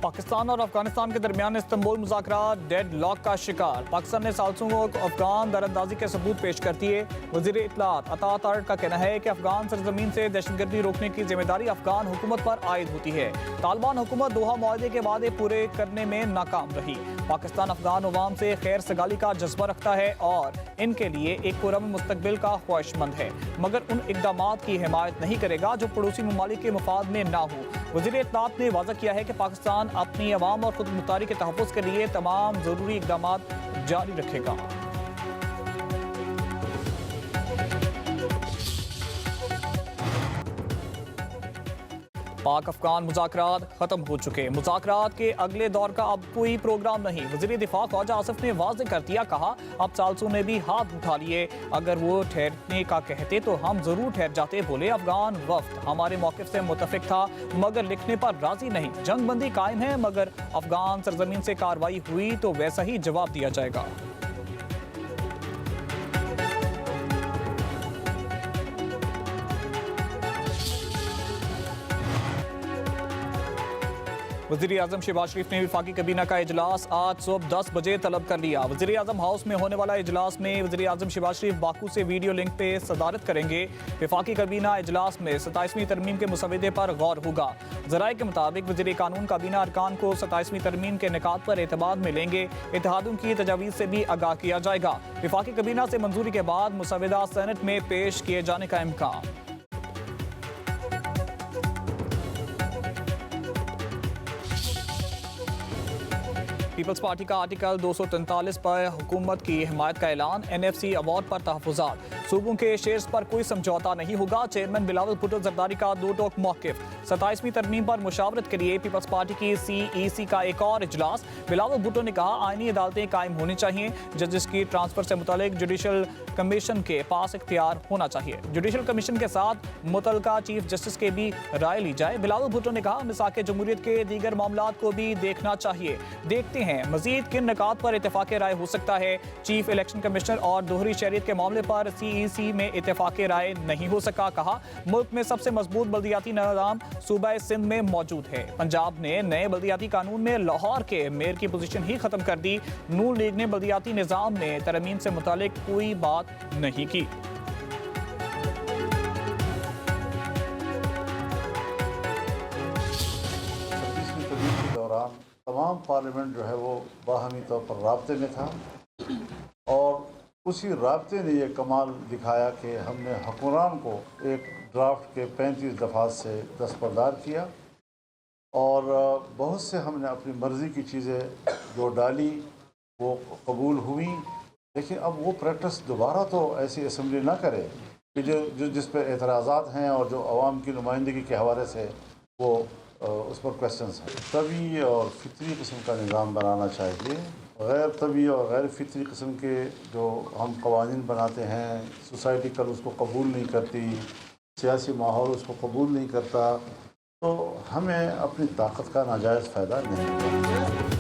पाकिस्तान और अफगानिस्तान के दरमियान इस्तांबुल मुज़ाकरात डेड लॉक का शिकार। पाकिस्तान ने सालसों को अफगान दरअंदाजी के सबूत पेश कर दिए। वज़ीर इत्तलात अता तारड़ का कहना है कि अफगान सरजमीन से दहशतगर्दी रोकने की जिम्मेदारी अफगान हुकूमत पर आयद होती है। तालिबान हुकूमत दोहा मुआहदे के वादे पूरे करने में नाकाम रही। पाकिस्तान अफगान अवाम से खैर सगाली का जज्बा रखता है और इनके लिए एक पुरअमन मुस्तकबिल का ख्वाहिशमंद है, मगर उन इक़दामात की हिमायत नहीं करेगा जो पड़ोसी ममालिक के मफाद में ना हो। वज़ीर इत्तलात ने वाज़ा किया है कि पाकिस्तान अपनी अवाम और खुद मुख्तारी के तहफ़्फ़ुज़ के लिए तमाम ज़रूरी इक़दामात जारी रखेगा। पाक अफगान मुज़ाकरात खत्म हो चुके। मुज़ाकरात के अगले दौर का अब कोई प्रोग्राम नहीं। वज़ीर दिफा ख्वाजा आसिफ ने वाज़ेह कर दिया, कहा अब सालसों ने भी हाथ उठा लिए, अगर वो ठहरने का कहते तो हम ज़रूर ठहर जाते। बोले अफगान वफ्द हमारे मौक़िफ़ से मुतफ़िक था मगर लिखने पर राज़ी नहीं। जंगबंदी कायम है मगर अफगान सरजमीन से कार्रवाई हुई तो वैसा ही जवाब दिया जाएगा। वज़ीर आज़म शहबाज शरीफ ने वफाकी काबीना का इजलास आज सुबह 10 बजे तलब कर लिया। वज़ीर आज़म हाउस में होने वाला इजलास में वज़ीर आज़म शहबाज शरीफ बाकू से वीडियो लिंक पे सदारत करेंगे। वफाकी काबीना इजलास में 27वीं तरमीम के मुसवदे पर गौर होगा। ज़राए के मुताबिक वज़ीर कानून काबीना अरकान को 27वीं तरमीम के निकात पर एतमाद में लेंगे। इत्तेहादों की तजावीज़ से भी आगाह किया जाएगा। वफाकी काबीना से मंजूरी के बाद मुसवदा सेनेट में पेश किए जाने का इम्कान। पीपल्स पार्टी का आर्टिकल 243 पर हुकूमत की हिमायत का ऐलान। NFC अवार्ड पर तहफ़्फ़ुज़ात। सूबों के शेयर्स पर कोई समझौता नहीं होगा। चेयरमैन बिलावल भुट्टो जरदारी का दो टोक मौक़िफ़। 27वीं तरमीम पर मुशावरत के लिए पीपल्स पार्टी की CEC का एक और इजलास। बिलावल भुट्टो ने कहा आईनी अदालतें कायम होनी चाहिए। जजेस की ट्रांसफ़र से मुतालिक जुडिशल कमीशन के पास इख्तियार होना चाहिए। जुडिशल कमीशन के साथ मुतलका चीफ जस्टिस के भी राय ली जाए। बिलावल भुट्टो ने कहा मिसाक़ जमहूरियत के दीगर मामलात को भी देखना चाहिए। देखते हैं मजीद किन निकात पर इत्तेफाक राय हो सकता है। चीफ इलेक्शन कमिश्नर और दोहरी शहरियत के मामले पर CEC में इत्तेफाक राय नहीं हो सका। कहा मुल्क में सबसे मजबूत बल्दियाती निज़ाम सूबा सिंध में मौजूद है। पंजाब ने नए बल्दियाती कानून में लाहौर के मेयर की पोजीशन ही खत्म कर दी। नून लीग ने बल्दियाती निज़ाम में तरमीम से मुतालिक कोई बात नहीं की। तमाम पार्लियामेंट जो है वो बाहमी तौर पर राब्ते में था और उसी राब्ते ने ये कमाल दिखाया कि हमने हुक्मरान को एक ड्राफ्ट के 35 दफ़ात से दस्तबरदार किया और बहुत से हमने अपनी मर्ज़ी की चीज़ें जो डाली वो कबूल हुई। लेकिन अब वो प्रैक्टिस दोबारा तो ऐसी असम्बली ना करे कि जो जिस पर एतराज़ात हैं और जो अवाम की नुमाइंदगी के हवाले से वो उस पर क्वेश्चंस हैं। तभी और फितरी किस्म का निज़ाम बनाना चाहिए। गैर तभी और गैर फितरी किस्म के जो हम कवानीन बनाते हैं, सोसाइटी कल उसको कबूल नहीं करती, सियासी माहौल उसको कबूल नहीं करता, तो हमें अपनी ताकत का नाजायज़ फ़ायदा नहीं होता।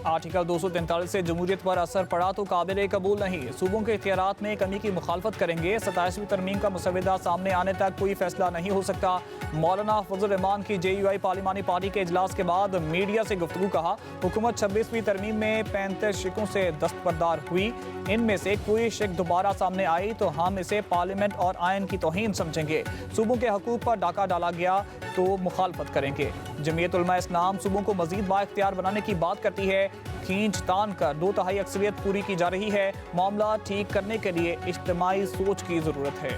आर्टिकल 243 से जमहूरियत पर असर पड़ा तो काबिल कबूल नहीं। सूबों के इख्तियारात में कमी की मुखालफत करेंगे। 27वीं तरमीम का मुसवदा सामने आने तक कोई फैसला नहीं हो सकता। मौलाना फजल रहमान की JUI पार्लिमानी पार्टी के इजलास के बाद मीडिया से गुफ्तगू। कहा हुकूमत 26वीं तरमीम में 35 शिकों से दस्तबरदार हुई। इनमें से कोई शिक दोबारा सामने आई तो हम इसे पार्लियामेंट और आइन की तौहीन समझेंगे। सूबों के हकूक़ पर डाका डाला गया तो मुखालफत करेंगे। जमीयत उलमा इस्लाम सूबों को मजीद बाइख्तियार बनाने की बात करती है। खींच तान कर 2/3 अक्सरियत पूरी की जा रही है। मामला ठीक करने के लिए इज्तिमाई सोच की ज़रूरत है।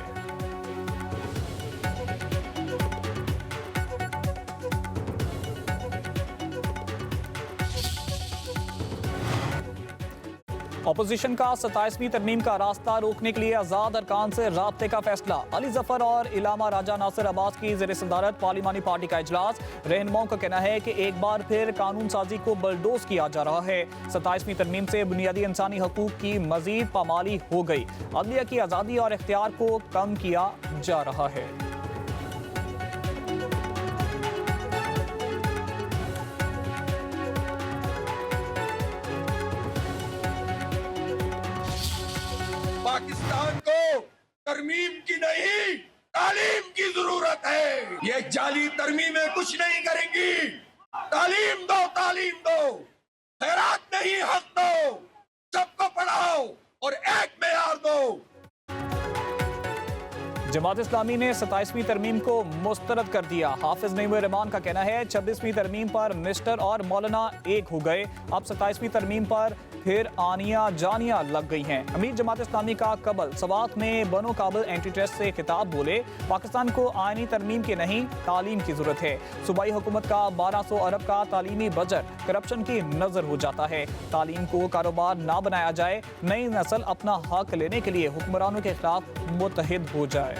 अपोजिशन का 27वीं तरमीम का रास्ता रोकने के लिए आज़ाद अरकान से राब्ते का फैसला। अली जफर और इलामा राजा नासिर अब्बास की ज़ेर सदारत पार्लिमानी पार्टी का इजलास। रहनुमाओं का कहना है कि एक बार फिर कानून साजी को बलडोज किया जा रहा है। 27वीं तरमीम से बुनियादी इंसानी हकूक की मजीद पामाली हो गई। अदलिया की आज़ादी और इख्तियार को कम किया जा रहा है। पाकिस्तान को तरमीम की नहीं तालीम की जरूरत है। ये जाली तरमीमें कुछ नहीं करेंगी। तालीम दो, तालीम दो, खैरात नहीं हक दो, सबको पढ़ाओ और एक मेयार दो। जमात इस्लामी ने 27वीं तरमीम को मुस्तरद कर दिया। हाफिज नईम रहमान का कहना है 26वीं तरमीम पर मिस्टर और मौलाना एक हो गए, अब 27वीं तरमीम पर फिर आनिया जानिया लग गई हैं। अमीर जमात इस्लामी का कबल सवात में बनो काबिल एंटी ट्रस्ट से खिताब बोले, पाकिस्तान को आईनी तरमीम की नहीं तालीम की जरूरत है। सूबाई हुकूमत का 1200 अरब का तालीमी बजट करप्शन की नजर हो जाता है। तालीम को कारोबार ना बनाया जाए, नई नस्ल अपना हक लेने के लिए हुक्मरानों के खिलाफ मुतहिद हो जाए।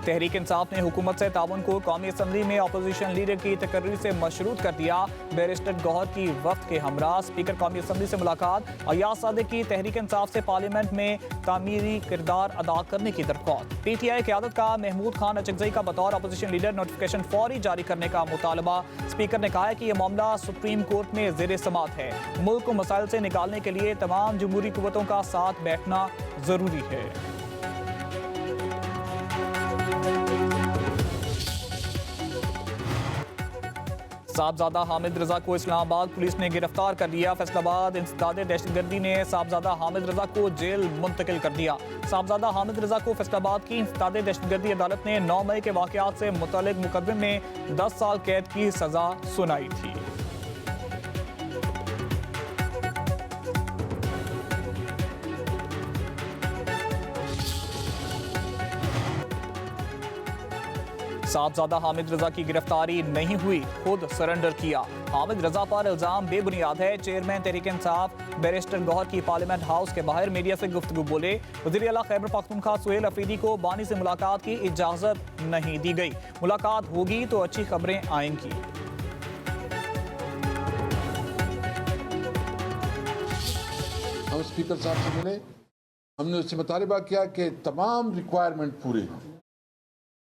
तहरीक इंसाफ ने हुकूमत से ताउन को कौमी असम्बली में अपोजिशन लीडर की तकर्री से मशरूत कर दिया। बैरिस्टर गौहर की वक्त के हमरा स्पीकर कौमी असम्बली से मुलाकात, अयाज सादिक की तहरीक इंसाफ से पार्लियामेंट में तामीरी किरदार अदा करने की दरख्वास्त। PTI क़यादत का महमूद खान अचकजई का बतौर अपोजिशन लीडर नोटिफिकेशन फौरी जारी करने का मुतालबा। स्पीकर ने कहा है कि यह मामला सुप्रीम कोर्ट में ज़ेर समाअत है। मुल्क को मसाइल से निकालने के लिए तमाम जमहूरी कुव्वतों का साथ बैठना जरूरी है। साहबजादा हामिद रजा को इस्लामाबाद पुलिस ने गिरफ्तार कर लिया। फैसलाबाद इंसदाद दहशतगर्दी ने साहबजादा हामिद रजा को जेल मुंतकिल कर दिया। साहबजादा हामिद रजा को फैसलाबाद की इंसदाद दहशतगर्दी अदालत ने 9 मई के वाकयात से मुतल्लिक मुकदमे में 10 साल कैद की सजा सुनाई थी। साहबजादा हामिद रजा की गिरफ्तारी नहीं हुई, खुद सरेंडर किया। हामिद रजा पर इल्जाम बेबुनियाद है। चेयरमैन तहरीक इंसाफ बैरिस्टर गौहर की पार्लियामेंट हाउस के बाहर मीडिया से गुफ्तगू बोले, वज़ीर आला खैबर पख्तूनख्वा सुहेल अफरीदी को बानी से मुलाकात की इजाजत नहीं दी गई। मुलाकात होगी तो अच्छी खबरें आएंगी। हम स्पीकर साहब से मिले, हमने उससे मुतालबा किया कि तमाम रिक्वायरमेंट पूरे हैं,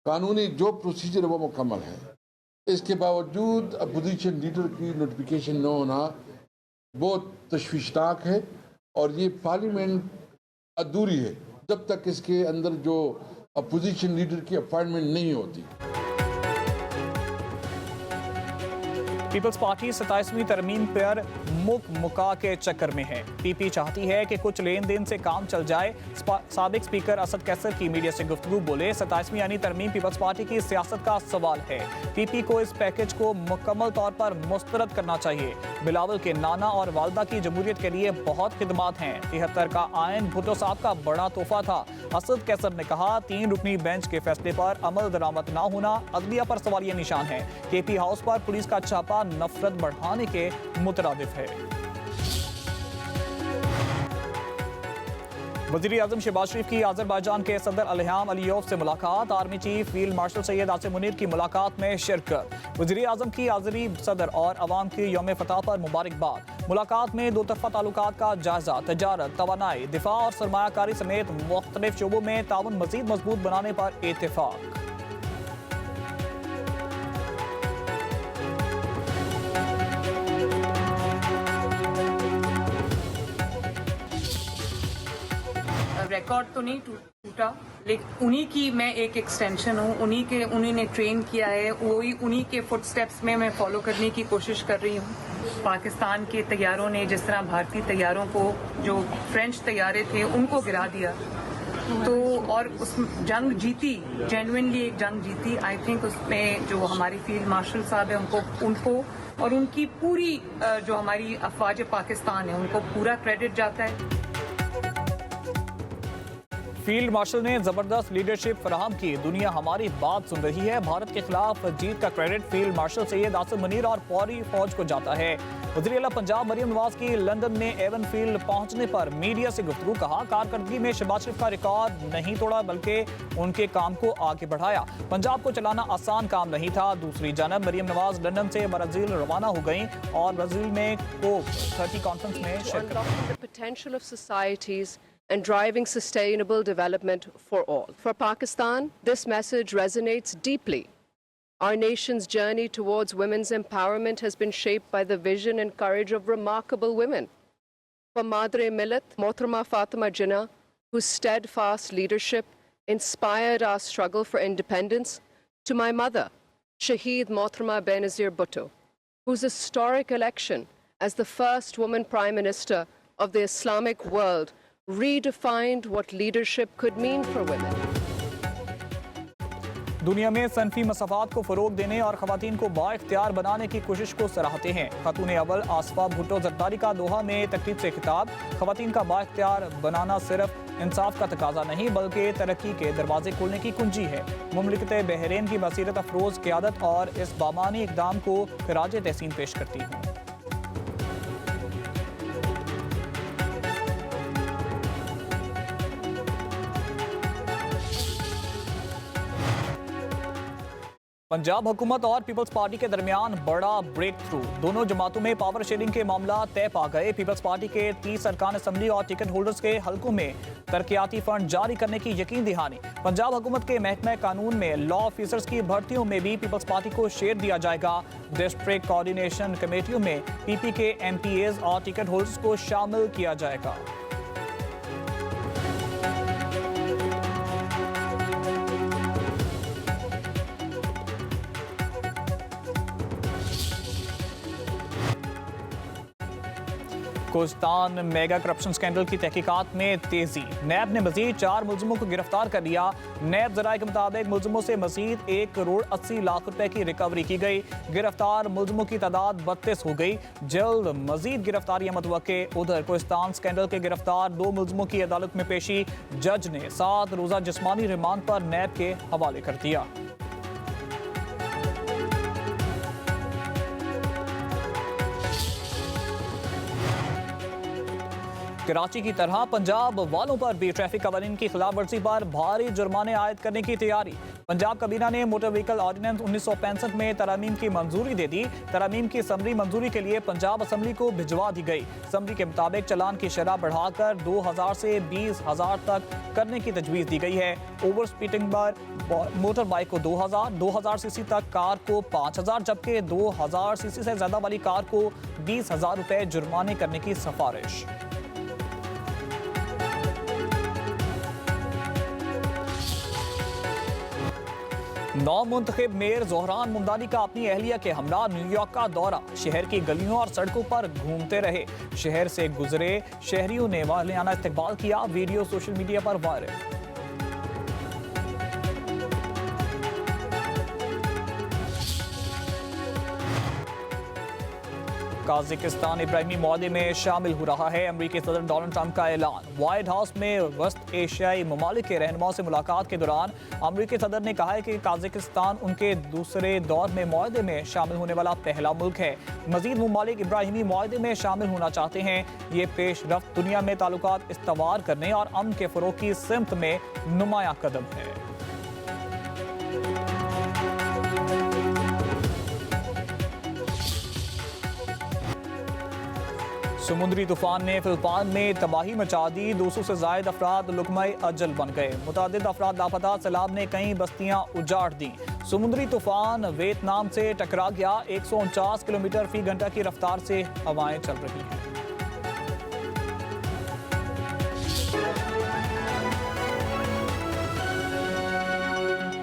कानूनी जो प्रोसीजर है वो मुकम्मल है। इसके बावजूद अपोजिशन लीडर की नोटिफिकेशन न होना बहुत तशवीशनाक है और ये पार्लियामेंट अधूरी है जब तक इसके अंदर जो अपोजिशन लीडर की अपॉइंटमेंट नहीं होती। पीपल्स पार्टी 27वीं तरमीम पर मुका के चक्कर में है। PP चाहती है कि कुछ लेन देन से काम चल जाए। साबिक स्पीकर असद कैसर की मीडिया से गुफ्तगू बोले, 27वीं यानी तरमीम पीपल्स पार्टी की सियासत का सवाल है। PP को इस पैकेज को मुकम्मल तौर पर मुस्तरद करना चाहिए। बिलावल के नाना और वालदा की जमहूरियत के लिए बहुत खिदमात हैं। 73 का आयन भुट्टो साहब का बड़ा तोहफा था। असद कैसर ने कहा, 3 रुकनी बेंच के फैसले पर अमल दरामद ना होना अदलिया पर सवालिया निशान है। KP हाउस पर पुलिस का छापा नफरत बढ़ाने के मुतरादिफ है। वज़ीर आज़म शहबाज शरीफ की अज़रबैजान के सदर इल्हाम अलीयव से मुलाकात। Army chief field marshal Syed Asim Munir की मुलाकात में शिरकत। वज़ीर आज़म की आज़री सदर और अवाम की यौम फतह पर मुबारकबाद। मुलाकात में दो तरफ़ा ताल्लुकात का जायजा, तजारत, तवानाई, दिफा और सरमायाकारी समेत मुख्तलिफ शोबों में ताउन मज़ीद मजबूत बनाने पर इत्तेफाक। रिकॉर्ड तो नहीं टूटा, लेकिन उन्हीं की मैं एक एक्सटेंशन हूँ। उन्हीं ने ट्रेन किया है, वही उन्हीं के फुटस्टेप्स में मैं फॉलो करने की कोशिश कर रही हूँ। पाकिस्तान के तैयारों ने जिस तरह भारतीय तैयारों को, जो फ्रेंच तैयारे थे, उनको गिरा दिया, तो और उस जंग जीती, जेन्युइनली एक जंग जीती। आई थिंक उसमें जो हमारी फील्ड मार्शल साहब है उनको और उनकी पूरी जो हमारी अफवाज पाकिस्तान है उनको पूरा क्रेडिट जाता है। फील्ड मार्शल ने जबरदस्त लीडरशिप फराहम की, दुनिया हमारी बात सुन रही है। भारत के खिलाफ जीत का credit field marshal Syed Asim Munir और फौरी फौज को जाता है। वज़ीर आला पंजाब मरियम नवाज की लंदन में एवन फील्ड पहुंचने पर मीडिया से गुफ्तगू, कहा कारकर्दगी में शहबाज शरीफ का रिकॉर्ड नहीं तोड़ा बल्कि उनके काम को आगे बढ़ाया। पंजाब को चलाना आसान काम नहीं था। दूसरी जानब मरियम नवाज लंदन से ब्राजील रवाना हो गई और ब्राजील में COP30 कॉन्फ्रेंस में शिरकत। and driving sustainable development for all. For Pakistan, this message resonates deeply. Our nation's journey towards women's empowerment has been shaped by the vision and courage of remarkable women. For Madre Millat, Mohtरमा Fatima Jinnah, whose steadfast leadership inspired our struggle for independence, to my mother, Shaheed Mohtharma Benazir Bhutto, whose historic election as the first woman Prime Minister of the Islamic world redefined what leadership could mean for women. दुनिया में सनफी मसाफात को फ़रोग देने और ख़वातीन को बाइख्तियार बनाने की कोशिश को सराहते हैं। खातून अव्वल आसफा भुट्टो जरदारी का दोहा में तकरीब से खिताब। ख़वातीन का बाइख्तियार बनाना सिर्फ इंसाफ का तकाजा नहीं बल्कि तरक्की के दरवाजे खोलने की कुंजी है। मुमलिकत बहरीन की बसीरत अफरोज़ क़यादत और इस बामानी इक़दाम को खिराज तहसीन पेश करती हूँ। पंजाब हुकूमत और पीपल्स पार्टी के दरमियान बड़ा ब्रेक थ्रू। दोनों जमातों में पावर शेयरिंग के मामला तय पा गए। पीपल्स पार्टी के 30 अरकान असम्बली और टिकट होल्डर्स के हलकों में तरक्याती फंड जारी करने की यकीन दहानी। पंजाब हुकूमत के महकमा कानून में लॉ ऑफिसर्स की भर्तियों में भी पीपल्स पार्टी को शेयर दिया जाएगा। डिस्ट्रिक्ट कोऑर्डिनेशन कमेटियों में पीपी के MPAs और टिकट होल्डर्स को शामिल किया जाएगा। कोस्तान मेगा करप्शन स्कैंडल की तहकीकात में तेजी। नैब ने मजीद 4 मुलजमों को गिरफ्तार कर लिया। नैब जराये के मुताबिक मुलजमों से मजीद 1 करोड़ 80 लाख रुपए की रिकवरी की गई। गिरफ्तार मुलजमों की तादाद 32 हो गई। जल्द मजीद गिरफ्तारियां मुतवक्के। उधर कोस्तान स्कैंडल के गिरफ्तार 2 मुलजमों की अदालत में पेशी। जज ने 7 रोजा जिस्मानी रिमांड पर नैब के हवाले कर दिया। कराची की तरह पंजाब वालों पर भी ट्रैफिक कवानीन की खिलाफ वर्जी पर भारी जुर्माने आयद करने की तैयारी। पंजाब कबीना ने मोटर व्हीकल ऑर्डिनेंस 1965 में तरमीम की मंजूरी दे दी। तरमीम की समरी मंजूरी के लिए पंजाब असम्बली को भिजवा दी गई। समरी के मुताबिक चालान की शरह बढ़ाकर 2000 से 20,000 तक करने की तजवीज़ दी गई है। ओवर स्पीडिंग पर मोटर बाइक को 2000 सीसी तक, कार को 5000 जबकि 2000 सीसी से ज्यादा वाली कार को 20,000 रुपए जुर्माने करने की सिफारिश। नौमुंतखब मेयर जोहरान मुमदानी का अपनी अहलिया के हमरा न्यूयॉर्क का दौरा। शहर की गलियों और सड़कों पर घूमते रहे। शहर से गुजरे शहरियों ने वालियाना इस्तकबाल किया। वीडियो सोशल मीडिया पर वायरल। काज़ाकिस्तान इब्राहिमी मुआहदे में शामिल हो रहा है। अमेरिकी सदर डोनाल्ड ट्रंप का ऐलान। व्हाइट हाउस में वस्त एशियाई ममालिक के रहनुमाओं से मुलाकात के दौरान अमेरिकी सदर ने कहा है कि काज़ाकिस्तान उनके दूसरे दौर में मुआहदे में शामिल होने वाला पहला मुल्क है। मजीद ममालिक इब्राहिमी मुआहदे में शामिल होना चाहते हैं। ये पेशरफ्त दुनिया में ताल्लुकात इस्तवार करने और अमन के फ़रोग़ की सिमत में नुमाया कदम है। समुद्री तूफान ने फिलिपाइन में तबाही मचा दी। 200 से ज़ायद अफराद लुकमाए अजल बन गए। मुतादिद अफराद लापता। सैलाब ने कई बस्तियां उजाड़ दी। समुद्री तूफान वियतनाम से टकरा गया। 149 किलोमीटर फी घंटा की रफ्तार से हवाएं चल रही हैं।